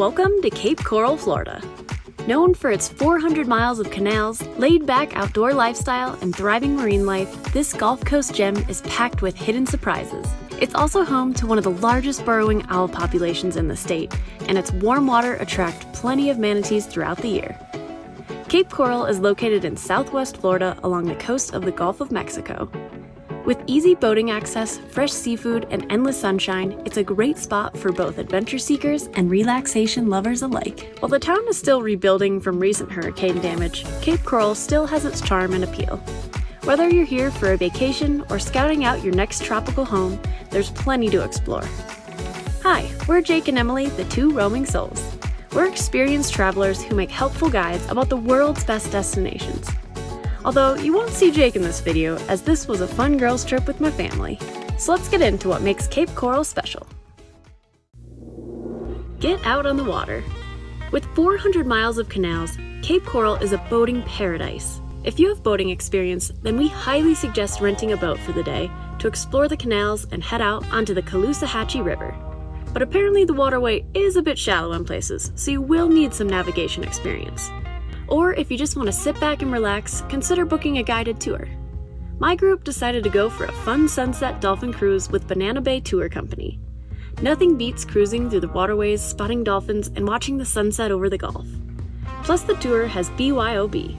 Welcome to Cape Coral, Florida. Known for its 400 miles of canals, laid-back outdoor lifestyle, and thriving marine life, this Gulf Coast gem is packed with hidden surprises. It's also home to one of the largest burrowing owl populations in the state, and its warm water attracts plenty of manatees throughout the year. Cape Coral is located in southwest Florida along the coast of the Gulf of Mexico. With easy boating access, fresh seafood, and endless sunshine, it's a great spot for both adventure seekers and relaxation lovers alike. While the town is still rebuilding from recent hurricane damage, Cape Coral still has its charm and appeal. Whether you're here for a vacation or scouting out your next tropical home, there's plenty to explore. Hi, we're Jake and Emily, the two roaming souls. We're experienced travelers who make helpful guides about the world's best destinations. Although you won't see Jake in this video, as this was a fun girls trip with my family. So let's get into what makes Cape Coral special. Get out on the water. With 400 miles of canals, Cape Coral is a boating paradise. If you have boating experience, then we highly suggest renting a boat for the day to explore the canals and head out onto the Caloosahatchee River. But apparently the waterway is a bit shallow in places, so you will need some navigation experience. Or if you just want to sit back and relax, consider booking a guided tour. My group decided to go for a fun sunset dolphin cruise with Banana Bay Tour Company. Nothing beats cruising through the waterways, spotting dolphins, and watching the sunset over the Gulf. Plus the tour has BYOB.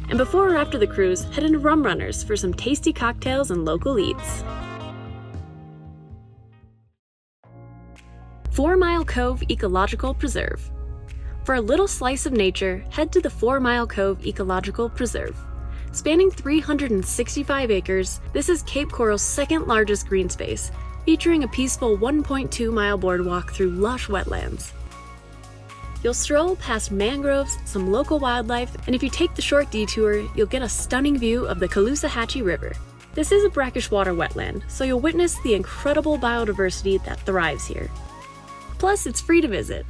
And before or after the cruise, head into Rum Runners for some tasty cocktails and local eats. 4 Mile Cove Ecological Preserve. For a little slice of nature, head to the 4 Mile Cove Ecological Preserve. Spanning 365 acres, this is Cape Coral's second largest green space, featuring a peaceful 1.2-mile boardwalk through lush wetlands. You'll stroll past mangroves, some local wildlife, and if you take the short detour, you'll get a stunning view of the Caloosahatchee River. This is a brackish water wetland, so you'll witness the incredible biodiversity that thrives here. Plus, it's free to visit.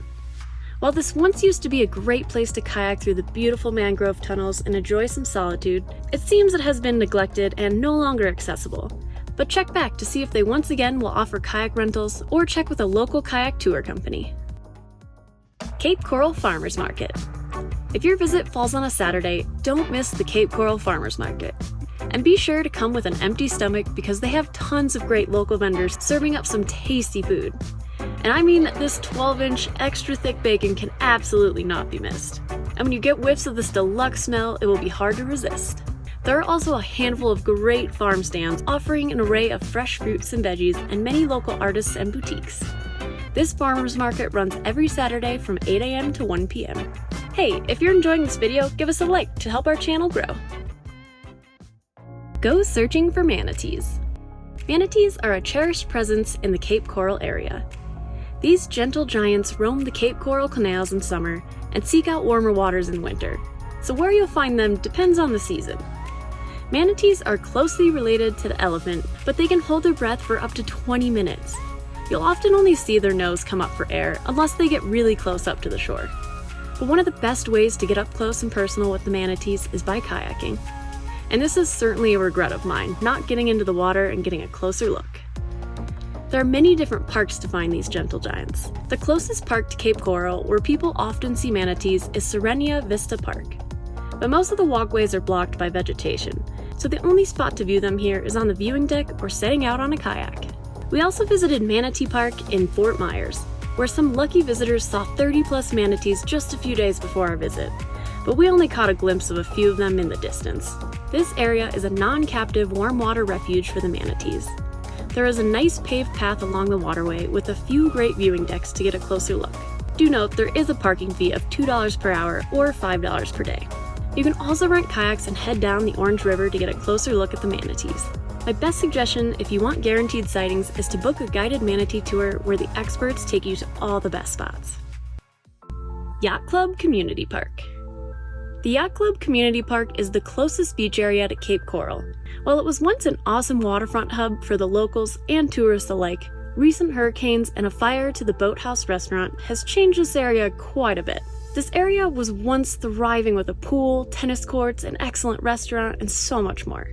While this once used to be a great place to kayak through the beautiful mangrove tunnels and enjoy some solitude, it seems it has been neglected and no longer accessible. But check back to see if they once again will offer kayak rentals or check with a local kayak tour company. Cape Coral Farmers Market. If your visit falls on a Saturday, don't miss the Cape Coral Farmers Market. And be sure to come with an empty stomach because they have tons of great local vendors serving up some tasty food. And I mean, this 12-inch extra thick bacon can absolutely not be missed. And when you get whiffs of this deluxe smell, it will be hard to resist. There are also a handful of great farm stands offering an array of fresh fruits and veggies and many local artists and boutiques. This farmers market runs every Saturday from 8 a.m. to 1 p.m. Hey, if you're enjoying this video, give us a like to help our channel grow. Go searching for manatees. Manatees are a cherished presence in the Cape Coral area. These gentle giants roam the Cape Coral canals in summer and seek out warmer waters in winter, so where you'll find them depends on the season. Manatees are closely related to the elephant, but they can hold their breath for up to 20 minutes. You'll often only see their nose come up for air unless they get really close up to the shore. But one of the best ways to get up close and personal with the manatees is by kayaking. And this is certainly a regret of mine, not getting into the water and getting a closer look. There are many different parks to find these gentle giants. The closest park to Cape Coral, where people often see manatees, is Serenia Vista Park. But most of the walkways are blocked by vegetation, so the only spot to view them here is on the viewing deck or setting out on a kayak. We also visited Manatee Park in Fort Myers, where some lucky visitors saw 30-plus manatees just a few days before our visit, but we only caught a glimpse of a few of them in the distance. This area is a non-captive warm water refuge for the manatees. There is a nice paved path along the waterway with a few great viewing decks to get a closer look. Do note there is a parking fee of $2 per hour or $5 per day. You can also rent kayaks and head down the Orange River to get a closer look at the manatees. My best suggestion if you want guaranteed sightings is to book a guided manatee tour where the experts take you to all the best spots. Yacht Club Community Park. The Yacht Club Community Park is the closest beach area to Cape Coral. While it was once an awesome waterfront hub for the locals and tourists alike, recent hurricanes and a fire to the Boathouse restaurant has changed this area quite a bit. This area was once thriving with a pool, tennis courts, an excellent restaurant, and so much more.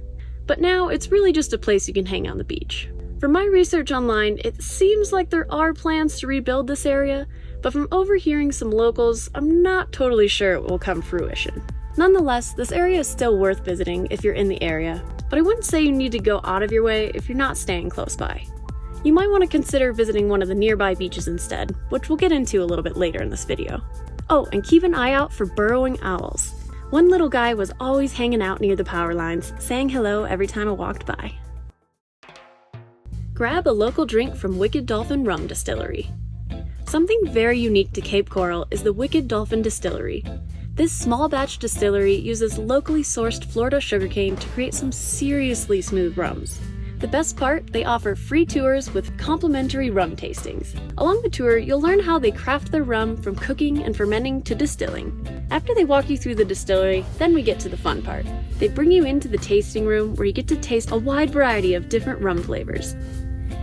But now it's really just a place you can hang on the beach. From my research online, it seems like there are plans to rebuild this area, but from overhearing some locals, I'm not totally sure it will come fruition. Nonetheless, this area is still worth visiting if you're in the area, but I wouldn't say you need to go out of your way if you're not staying close by. You might want to consider visiting one of the nearby beaches instead, which we'll get into a little bit later in this video. Oh, and keep an eye out for burrowing owls. One little guy was always hanging out near the power lines, saying hello every time I walked by. Grab a local drink from Wicked Dolphin Rum Distillery. Something very unique to Cape Coral is the Wicked Dolphin Distillery. This small batch distillery uses locally sourced Florida sugarcane to create some seriously smooth rums. The best part, they offer free tours with complimentary rum tastings. Along the tour, you'll learn how they craft their rum from cooking and fermenting to distilling. After they walk you through the distillery, then we get to the fun part. They bring you into the tasting room where you get to taste a wide variety of different rum flavors.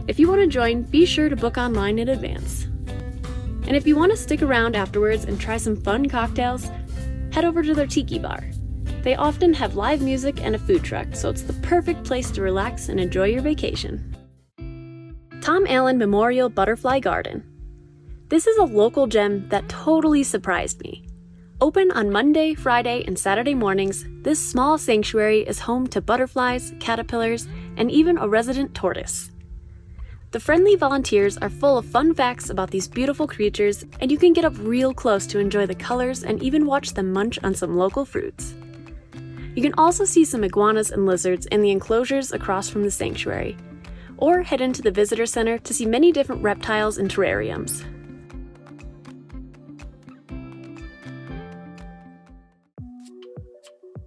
If you want to join, be sure to book online in advance. And if you want to stick around afterwards and try some fun cocktails, head over to their tiki bar. They often have live music and a food truck, so it's the perfect place to relax and enjoy your vacation. Tom Allen Memorial Butterfly Garden. This is a local gem that totally surprised me. Open on Monday, Friday, and Saturday mornings, this small sanctuary is home to butterflies, caterpillars, and even a resident tortoise. The friendly volunteers are full of fun facts about these beautiful creatures, and you can get up real close to enjoy the colors and even watch them munch on some local fruits. You can also see some iguanas and lizards in the enclosures across from the sanctuary, or head into the visitor center to see many different reptiles and terrariums.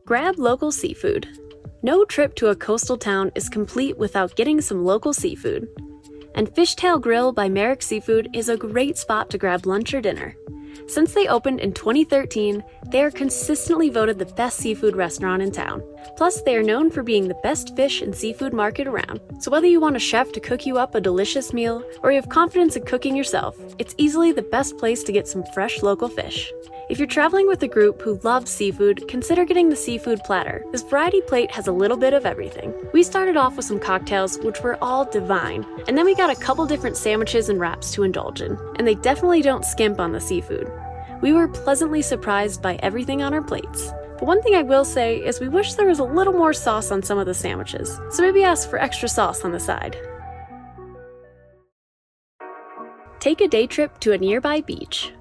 Grab local seafood. No trip to a coastal town is complete without getting some local seafood. And Fishtail Grill by Merrick Seafood is a great spot to grab lunch or dinner. Since they opened in 2013, they are consistently voted the best seafood restaurant in town. Plus, they are known for being the best fish and seafood market around. So whether you want a chef to cook you up a delicious meal, or you have confidence in cooking yourself, it's easily the best place to get some fresh local fish. If you're traveling with a group who loves seafood, consider getting the seafood platter. This variety plate has a little bit of everything. We started off with some cocktails, which were all divine, and then we got a couple different sandwiches and wraps to indulge in, and they definitely don't skimp on the seafood. We were pleasantly surprised by everything on our plates. But one thing I will say is we wish there was a little more sauce on some of the sandwiches, so maybe ask for extra sauce on the side. Take a day trip to a nearby beach.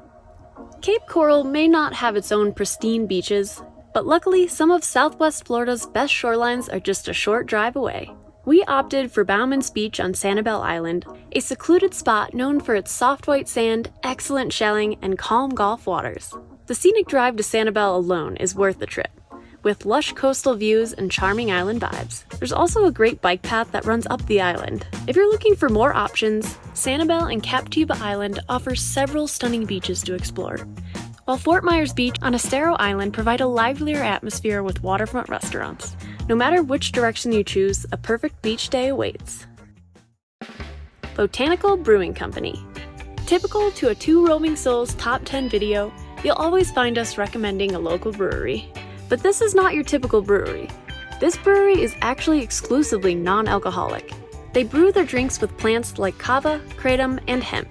Cape Coral may not have its own pristine beaches, but luckily some of Southwest Florida's best shorelines are just a short drive away. We opted for Bauman's Beach on Sanibel Island, a secluded spot known for its soft white sand, excellent shelling, and calm Gulf waters. The scenic drive to Sanibel alone is worth the trip, with lush coastal views and charming island vibes. There's also a great bike path that runs up the island. If you're looking for more options, Sanibel and Captuba Island offer several stunning beaches to explore, while Fort Myers Beach on Estero Island provide a livelier atmosphere with waterfront restaurants. No matter which direction you choose, a perfect beach day awaits. Botanical Brewing Company. Typical to a Two Roaming Souls Top 10 video, you'll always find us recommending a local brewery. But this is not your typical brewery. This brewery is actually exclusively non-alcoholic. They brew their drinks with plants like kava, kratom, and hemp.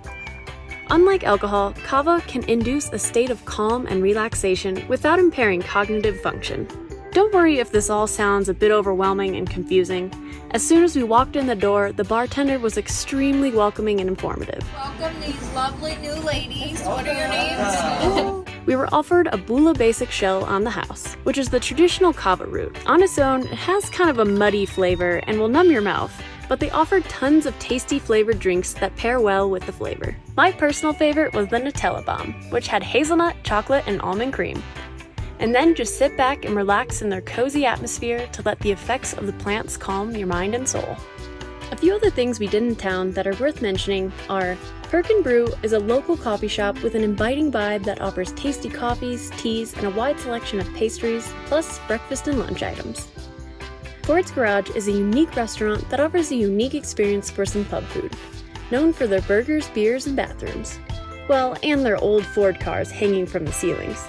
Unlike alcohol, kava can induce a state of calm and relaxation without impairing cognitive function. Don't worry if this all sounds a bit overwhelming and confusing. As soon as we walked in the door, the bartender was extremely welcoming and informative. Welcome these lovely new ladies. What are your names? We were offered a bula basic shell on the house, which is the traditional kava root. On its own, it has kind of a muddy flavor and will numb your mouth, but they offered tons of tasty flavored drinks that pair well with the flavor. My personal favorite was the Nutella Bomb, which had hazelnut, chocolate, and almond cream. And then just sit back and relax in their cozy atmosphere to let the effects of the plants calm your mind and soul. A few other things we did in town that are worth mentioning are Perkin Brew is a local coffee shop with an inviting vibe that offers tasty coffees, teas, and a wide selection of pastries, plus breakfast and lunch items. Ford's Garage is a unique restaurant that offers a unique experience for some pub food, known for their burgers, beers, and bathrooms. Well, and their old Ford cars hanging from the ceilings.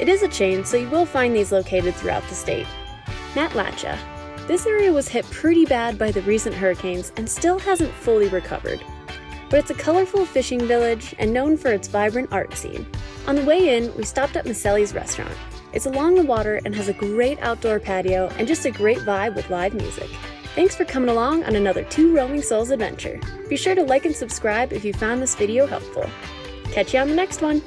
It is a chain, so you will find these located throughout the state. Matlacha. This area was hit pretty bad by the recent hurricanes and still hasn't fully recovered. But it's a colorful fishing village and known for its vibrant art scene. On the way in, we stopped at Maselli's restaurant. It's along the water and has a great outdoor patio and just a great vibe with live music. Thanks for coming along on another Two Roaming Souls adventure. Be sure to like and subscribe if you found this video helpful. Catch you on the next one!